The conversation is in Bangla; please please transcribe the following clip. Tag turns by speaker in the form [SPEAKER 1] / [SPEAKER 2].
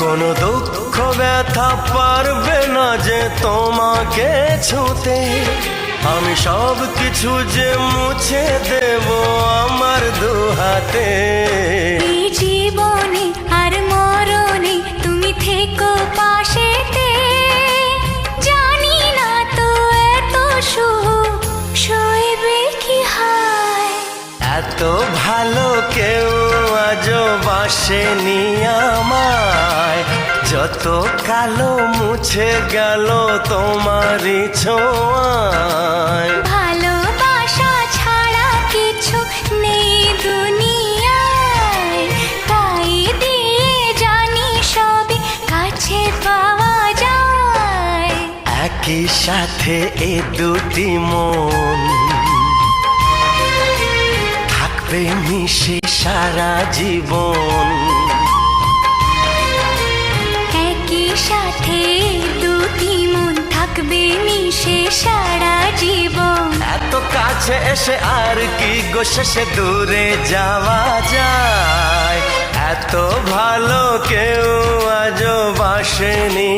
[SPEAKER 1] কোনো দুঃখ ব্যথা পারবে না যে তোমাকে ছুঁতে। আমি সব কিছু যে মুছে দেব আমার দুহাতে।
[SPEAKER 2] এই জীবনে আর মরণে তুমি থেকো পাশেতে। জানি না তো এত সুখ সইবে কি হায়।
[SPEAKER 1] এত ভালো কেউ আজও বাসেনি আমায়। যত কালো মুছে গেল তোমারই ছোঁয়ায়।
[SPEAKER 2] ভালোবাসা ছাড়া কিছু নেই দুনিয়ায়। তাই দিয়ে জানি সবই কাছে পাওয়া যায়।
[SPEAKER 1] একই সাথে এ দুটি মন থাকবে মিশে সারা জীবন।
[SPEAKER 2] একই সাথে দুটি মন থাকবে মিশে সারা জীবন।
[SPEAKER 1] এত কাছে এসে আর কি গো শেষে দূরে যাওয়া যায়। এত ভালো কেউ আজও বাসেনি